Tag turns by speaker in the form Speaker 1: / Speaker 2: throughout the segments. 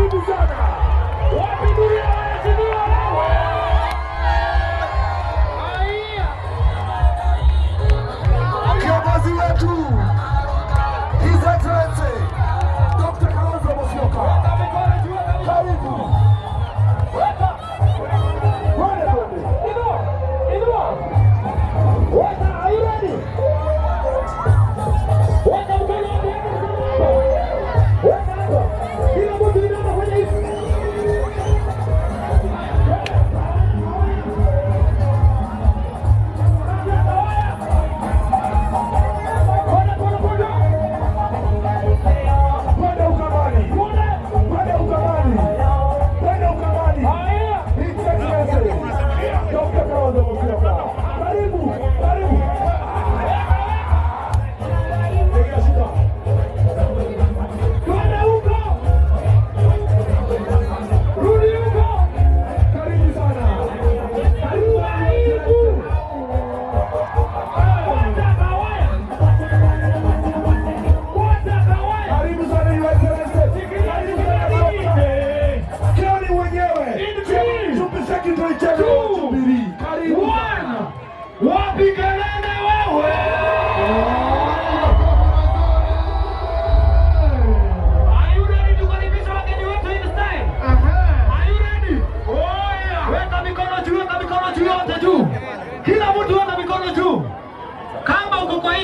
Speaker 1: Karibu sana. Wapindulia wanazindua wewe. Haya. Kiongozi wetu His Excellency Dr. Kalonzo Musyoka. Karibu. Are you ready?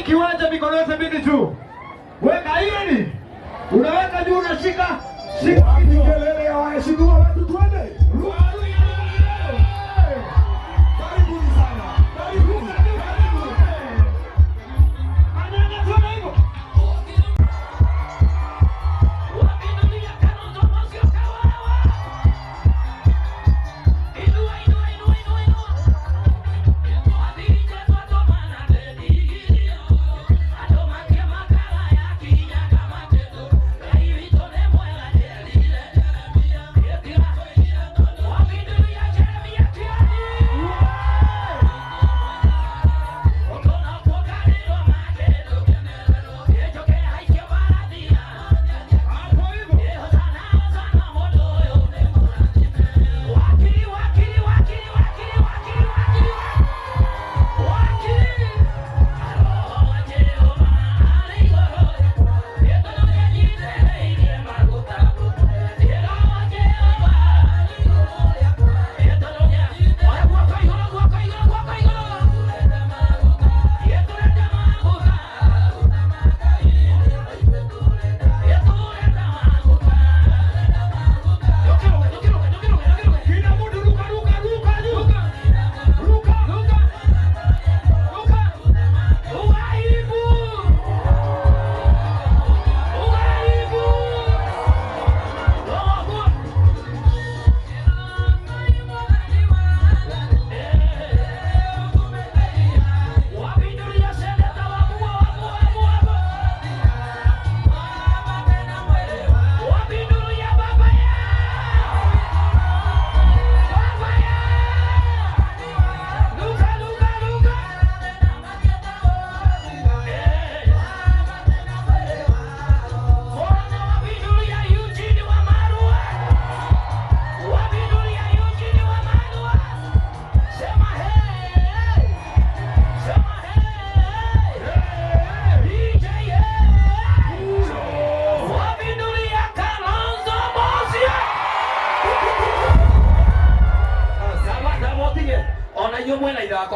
Speaker 1: Kiwanja mikono yote mbili juu. Weka hiyo ni. Unaweka juu unashika. Shika kelele ya waheshimiwa wetu twende. Karibuni sana. Karibuni. Ananga tuone hivyo. Wapindulia Kalonzo Musyoka wewe. Inua.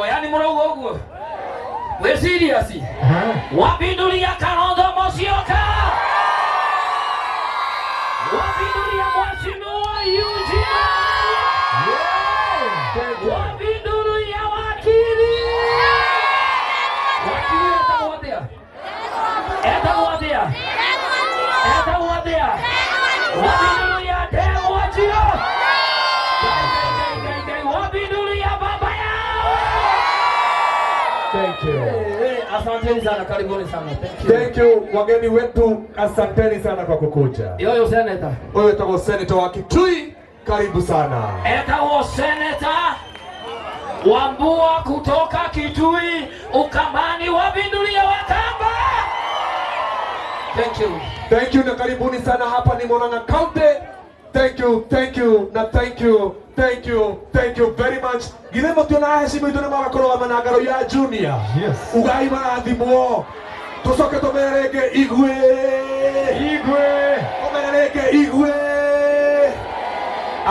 Speaker 1: Yani murauga uguo. We serious? Wapindulia Kalonzo Musyoka. Wapindulia Mheshimiwa Eugene. Wapindulia wakili. Wakili atawadia. Wapindulia Democracia. Wapindulia baba yao.
Speaker 2: Thank you.
Speaker 1: Asanteni sana, karibuni sana.
Speaker 2: Thank you. Wageni wetu, asanteni sana kwa kukuja.
Speaker 1: Yoyo senator.
Speaker 2: Wewe utakuwa senator wa Kitui, karibu sana.
Speaker 1: Etawo senator Wambua kutoka Kitui, Ukambani, Wapindulia Wakamba. Thank you.
Speaker 2: Thank you na karibuni sana, hapa ni Murang'a County. thank you very much. Githemo tiona heshima itone magakorwo mana ngaro ya Junior.
Speaker 1: Yes.
Speaker 2: Ugai marathimwo. Tucoke tumerenge igwe. Tumerenge igwe.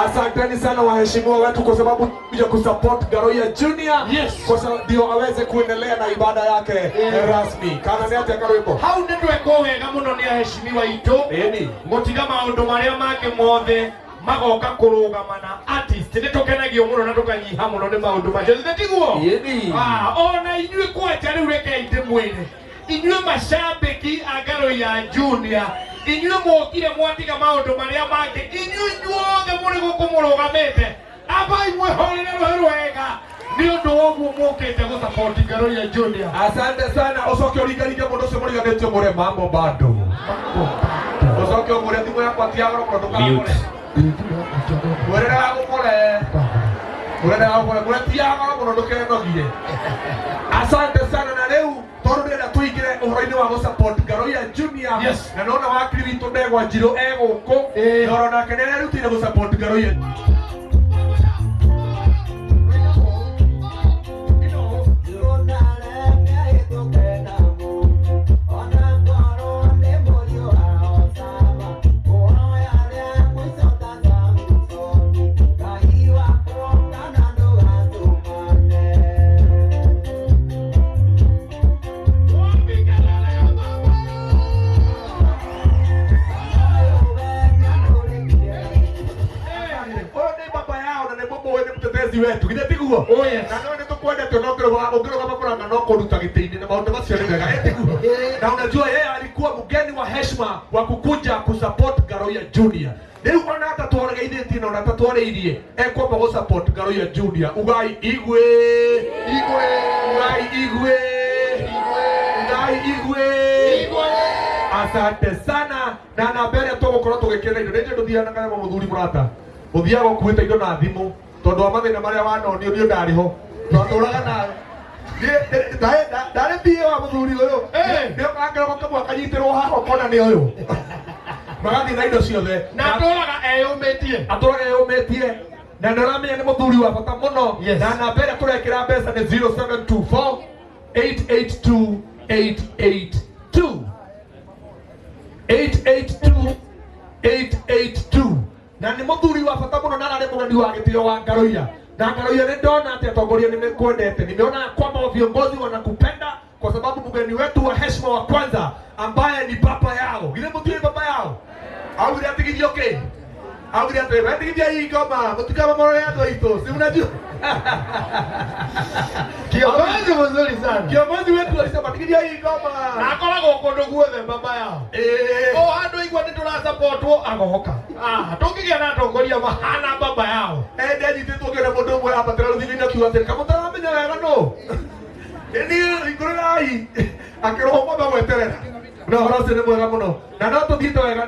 Speaker 2: Asanteni sana waheshimiwa wetu kwa sababu kuja kusupport Ngaro ya Junior.
Speaker 1: Yes.
Speaker 2: Kwa sababu ndio aweze kuendelea na ibada yake rasmi. Kana ni ate Ngaro
Speaker 1: hau nitweko wega muno ni aheshimiwa itu.
Speaker 2: Eni.
Speaker 1: Gutiga maundu maria make mothe magoka kurugamana artist nitukenagio muno na tukanyiha muno ni maundu macio tiguo.
Speaker 2: Eni.
Speaker 1: Ona inyue kwacha riu reke inde mwene. Inyue mashabiki a Ngaro ya Junior. Inyue mokire mwatiga maundu maria make. Inyue nyuothe muri gukumurugamite. Aba imwe horere rwega. Ni undu woguo mokite gu support Ngaro ya Junior.
Speaker 2: Asante sana. Ucoke uringaringe mundu ucio muriganitio mure mambo bado. Ucoke umure thimu yakwa tiagoro mundu tukamure. Murera gukore. Murera gukore mure tiagoro mundu tukenogie. Asante sana na leo tondu ndenda tuigire uhoro-ini wa gusupport Ngaro ya Junior.
Speaker 1: Yes.
Speaker 2: Na nona wakiri witu Ndegwa Njiro eguku. Noro nake nere rutire gusupport Ngaro ya wetu githe tiguo.
Speaker 1: Oh yes.
Speaker 2: Na no nitukwendete no ngiro makoranga no kuruta gitini na maundu macio ni mega tiguo. Na unajua yeye alikuwa mgeni wa heshima wa kukuja kusupport Ngaro ya Junior. Leo ona hata tuoregeithĩtie na ona hata twareirie ekwamba go support Ngaro ya Junior. Ugai igwe. Ugai igwe. Asante sana na na mbere tugukorwo tugikira indo nje nduthiana kana muthuri murata. Uthiaga kuita indo na thimu. Tondu wa mathina maria wanonio ni ndariho nduraga nawe ndari thie wa muthuri uyu ndio kangero kamwe kanyitirwo haho kona ni uyu magathi na indo ciothe
Speaker 1: na aturaga eyumitie na ndaramenya ni muthuri wa bata muno na namba ĩrĩa tũrekĩra mbeca nĩ 0724 882 882 na ni muthuri wa bata muno na arĩ mũgeni wa gĩtĩo wa Ngaro ya na Ngaro ya nĩ ndona atĩ atongoria nimekwendete, nimeona kwamba viongozi wanakupenda kwa sababu mgeni wetu wa heshima wa kwanza ambaye ni baba yao ile mtu ni baba yao au ile atigithio ke au ile atigithia hii kama mtukama moro ya doito si unajua kiongozi mzuri sana kiongozi wetu alisema atigithia hii kama na akoragwo kundu guothe baba yao o handu igwa ni tura supportwo agoka tungigia na atongoria mahana baba yao ndanyititwo kĩone mũndũ ũmwe abatara rũthiomi-inĩ akiuga atĩrĩ kamũtaramenya wega no ni ikurai akiroho mwamba gweterera na horo ucio ni mwega muno na no tuthiite wega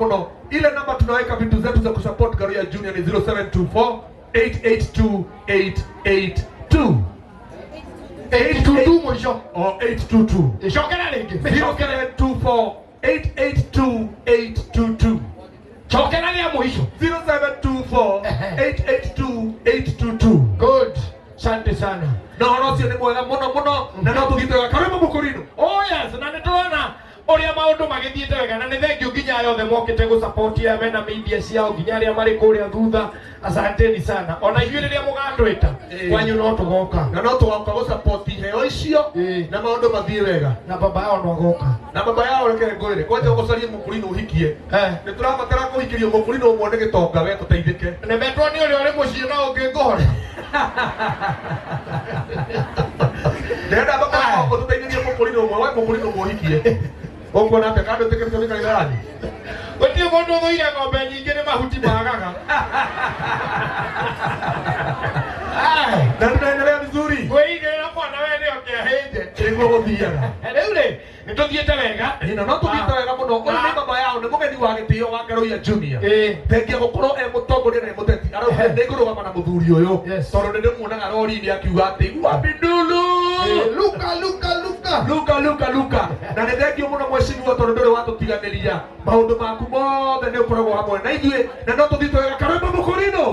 Speaker 1: muno ile namba tunaweka vitu zetu za kusupport Ngaro ya Junior ni 0724 882 822 mwisho 822 ishokera ringi 0724 882 822 chokera ni mwisho 0724 882 822 good. Asante sana. Na horo ucio ni mwega muno na no tuthiite wega karibu Mukurino. Oh yes, na nitona uria maundu magithiite wega na ni thengio nginya yothe mokite gu support ya mena media ciao nginya aria mari kuria thutha. Asanteni sana. Ona ithuĩ rĩrĩa mũgatwĩta kwanyu no tũgoka na no tũgoka gu support heo icio na maundu mathie wega na baba yao no agoka na baba yao reke ngwĩre kwanja ũgũcarie Mukurino uhikie nĩ tũrabatara kũhikĩrio Mukurino ũmwe nĩ gĩtonga we tũteithĩke nĩ metwo nĩ ũrĩa ũrĩ mũciĩ na ũngĩ ngore ndenda baba yao tũteithĩrie Mukurino ũmwe we Mukurino ũmwe uhikie ũkuona atĩ kando tĩkĩrĩte wĩkarĩrani gũtirĩ mũndũ ũthũire ng'ombe nyingĩ nĩ mahuti magaga na tunaendelea vizuri kwĩigĩrĩra mwana we nĩo kĩahĩnje nĩguo gũthiaga rĩu rĩ nĩtũthiĩte wega na no tũthiĩte wega mũno ũyũ nĩ baba yao nĩ mũgeni wa gĩtĩo wa Ngaro ya Junior thengia gũkorwo e mũtongoria na mũteti arauga nĩngũrũgama na mũthuri ũyũ tondũ nĩ ndĩmuonaga rori-inĩ akiuga atĩ wabindulu luka
Speaker 2: Luka na nä thengio må no mweciria tondå ndå rä watåtiganä maå ndå maku mothe nä å koragwo hamwe na ithuä na no tå thiä twega karwämbo må kå rino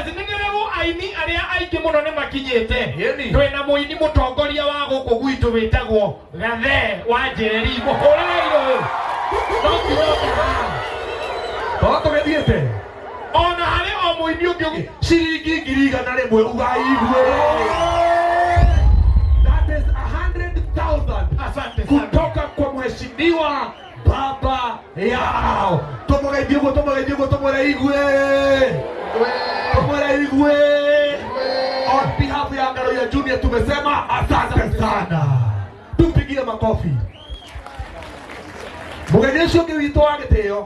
Speaker 1: nĩngeragwo aini arĩa aingĩ mũno nĩ makinyĩte. Twĩna mũini mũtongoria wa gũkũ gwitũ wĩtagwo Gathe wa Njeri. Mũhũrĩre irũĩ
Speaker 2: no tũgĩthiĩte
Speaker 1: ona harĩ o mũini ũngĩ
Speaker 2: ciringi 100,000 ugaigwe. That is 100,000
Speaker 1: asante sana
Speaker 2: kutoka kwa mheshimiwa baba yao. Tumugeithie guo tumureigwe on behalf ya Ngaroia Junior tumesema asante sana. Tupigie makofi. Mugeni ucio ũngĩ witũ wa gĩtĩo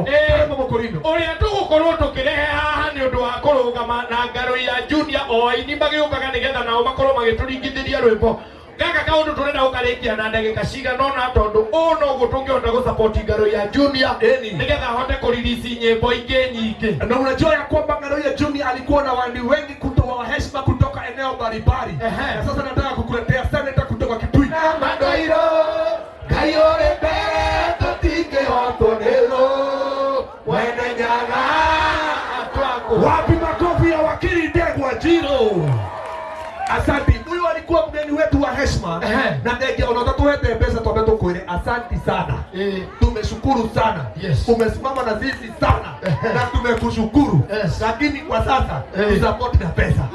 Speaker 2: karwĩmbo mũkũ rino
Speaker 1: ũrĩa tũgũkorwo tũkĩrehe haha nĩ ũndũ wa kũrũgama na Ngaroia Junior o aini magĩũkaga nĩgetha nao makorwo magĩtũringithĩria rwĩmbo gaka kaũndũ tũrenda gũkarĩkia na ndagĩka cigana ũna tondũ ũũ noguo tũngĩhota gũsupport Ngaroia Junior nĩgetha ahote kũririci nyĩmbo ingĩ nyingĩ.
Speaker 2: Na unajua ya kwamba Ngaroia Junior alikuwa na wani wengi kutoka heshima kutoka eneo mbalimbali. Na sasa nataka kukuletea seneta kutoka Kitui.
Speaker 1: Mandoiro Gayore mbere tũtingĩhotwo nĩ thũ mwene nyaga twako.
Speaker 2: Wapi makofi ya wakili Ndegwa Njiro? Asante. Huyu alikuwa mgeni wetu wa heshima na ndege unatatuwete pesa tuombe tukwire asante sana. Tumeshukuru sana. Umesimama na sisi sana na tumekushukuru. Lakini kwa sasa tusupport na pesa.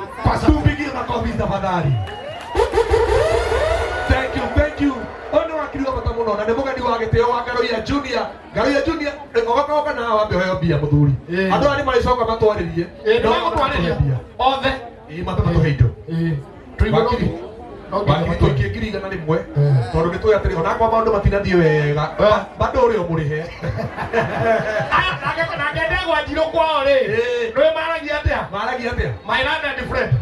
Speaker 2: Tupigie makofi tafadhali. Thank you. Ono wakili wa matamuno na ndemugani wa gĩtĩo wa Ngaroia Junior. Ngaroia Junior ngogoka na wambe hoyo mbia muthuri. Andũ arĩa maricoka matwarĩrie.
Speaker 1: No matwarĩrie othe.
Speaker 2: Matatuhe indo. Wakili tũikie 100,000 tondũ nĩtũĩ atĩrĩ ona kwa maũndũ matinathiĩ wega bado ũrĩ o mũrĩhe.
Speaker 1: Nake Ndegwa Njirũ kwao rĩ nĩwe maragia atĩa? My land and friend.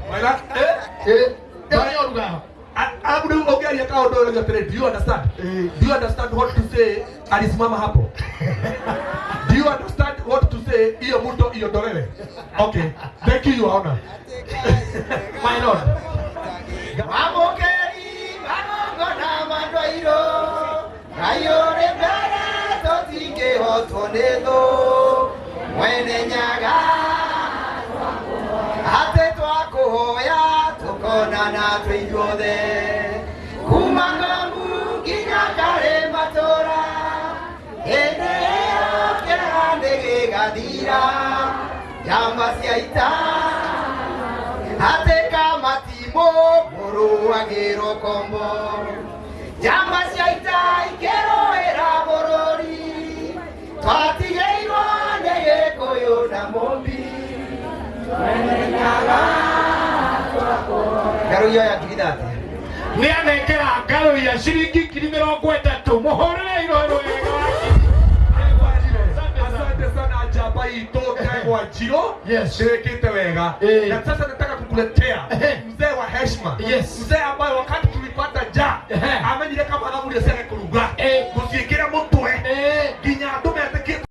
Speaker 2: Abu ongearia kaũndũ ũrĩa atĩrĩ, do you understand? Do you understand what to say? Alisimama hapo. Do you understand what to say? Hiyo mto iondolewe. Okay. Thank you, Your Honor.
Speaker 1: My lord.
Speaker 3: Mamokeri manongona Mandoiro Gayore mbere tũtingĩhotwo nĩ thũ mwene nyaga atĩ twakũhoya tũkonana twĩ ithuothe kuma Ng'ongu nginya Karĩ Matũũra hĩndĩ ĩyo kĩeha nĩgĩgathira njamba cia ita atĩ matimũ mũrũagĩrwo kombo njamba cia ita ikĩrũĩra bũrũri twatigĩirwo nĩ Gĩkũyũ na Mũmbi mwene nyaga Ngaroia ya ngiri thate
Speaker 1: nĩ anengera Ngaroia ciringi 30,000 mũhũrĩre irũĩ rwega wakili.
Speaker 2: Asante sana njamba itũ Ndegwa Njirũ. Nĩwĩkĩte wega. Na sasa nataka kukuletea mzee wa heshima. Mzee ambaye wakati tulipata njaa amenyire kama anamulia sasa kuruga. Kusiekera mutwe. Ginya ndume